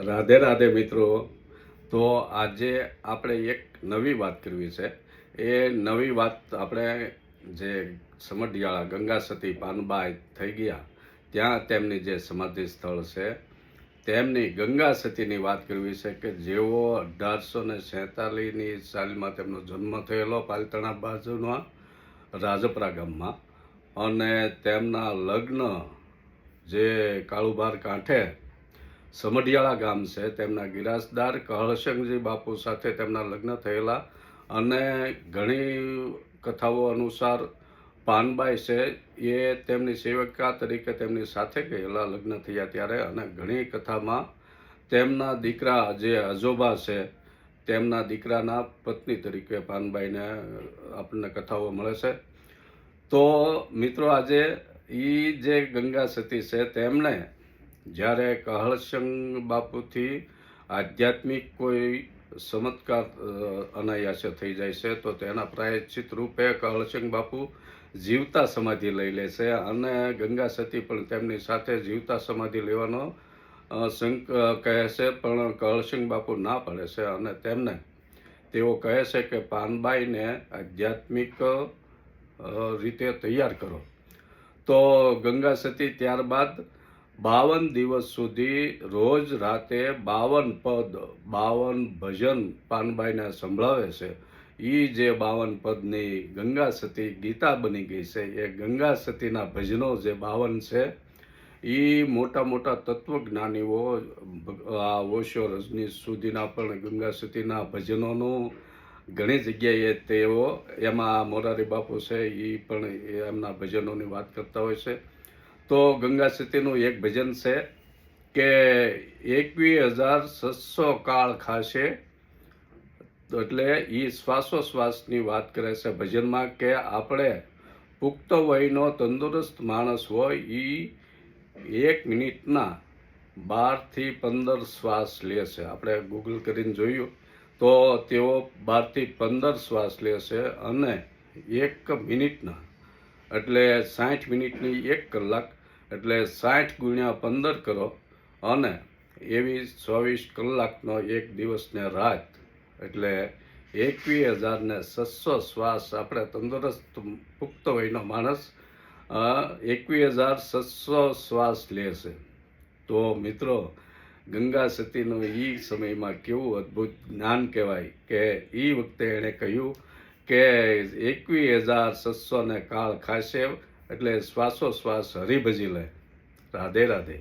રાધે રાધે મિત્રો. તો આજે આપણે એક નવી વાત કરવી છે. એ નવી વાત આપણે જે સમઢિયાળા ગંગા સતી પાનબાઈ થઈ ગયા ત્યાં તેમની જે સમાધિ સ્થળ છે તેમની ગંગા સતીની વાત કરવી છે કે જેઓ 1847ની સાલમાં તેમનો જન્મ થયેલો પાલિતાણા બાજુના રાજપરા ગામમાં, અને તેમના લગ્ન જે કાળુભાર કાંઠે સમઢિયાળા ગામ છે તેમના ગિરાસદાર કહળશંકજી બાપુ સાથે તેમના લગ્ન થયેલા. અને ઘણી કથાઓ અનુસાર પાનબાઈ છે એ તેમની સેવિકા તરીકે તેમની સાથે ગયેલા લગ્ન થયા ત્યારે, અને ઘણી કથામાં તેમના દીકરા જે અજોબા છે તેમના દીકરાના પત્ની તરીકે પાનબાઈને આપણને કથાઓ મળે છે. તો મિત્રો આજે જે ગંગા સતી છે તેમણે જ્યારે કહળશંક બાપુથી આધ્યાત્મિક કોઈ ચમત્કાર અનાયાસે થઈ જાય છે તો તેના પ્રાયશ્ચિત રૂપે કહળશંક બાપુ જીવતા સમાધિ લઈ લે છે, અને ગંગા સતી પણ તેમની સાથે જીવતા સમાધિ લેવાનો કહે છે, પણ કહળશંક બાપુ ના પાડે છે અને તેઓ કહે છે કે પાનબાઈને આધ્યાત્મિક રીતે તૈયાર કરો. તો ગંગા સતી ત્યારબાદ 52 દિવસ સુધી રોજ રાતે 52 પદ 52 ભજન પાનબાઈને સંભળાવે છે. જે 52 પદની ગંગા સતી ગીતા બની ગઈ છે. એ ગંગા સતીના ભજનો જે 52 છે એ મોટા મોટા તત્વજ્ઞાનીઓ ઓશો રજનીશ સુધીના પણ ગંગા સતીના ભજનોનું ઘણી જગ્યાએ તેઓ એમાં મોરારી બાપુ છે એ પણ એમના ભજનોની વાત કરતા હોય છે. તો ગંગા સતીનું એક ભજન છે કે 21,600 કાળ ખાશે, એટલે એ શ્વાસોશ્વાસની વાત કરે છે ભજનમાં કે આપણે પુખ્ત વયનો તંદુરસ્ત માણસ હોય એ 1 મિનિટના 12 થી 15 શ્વાસ લે છે. આપણે ગૂગલ કરીને જોયું તો તેઓ 12 થી 15 શ્વાસ લે છે, અને 1 મિનિટના એટલે 60 મિનિટની 1 કલાક એટલે 60 ગુણ્યા 15 કરો, અને એવી 24 કલાકનો એક દિવસને રાત એટલે 21,600 શ્વાસ આપણે તંદુરસ્ત પુખ્ત વયનો માણસ 21,600 શ્વાસ લે છે. તો મિત્રો ગંગા સતીનું એ સમયમાં કેવું અદ્ભુત જ્ઞાન કહેવાય કે એ વખતે એણે કહ્યું કે 21,600 ને કાળ ખાશે, એટલે શ્વાસોશ્વાસ હરિભજી લે. રાધે રાધે.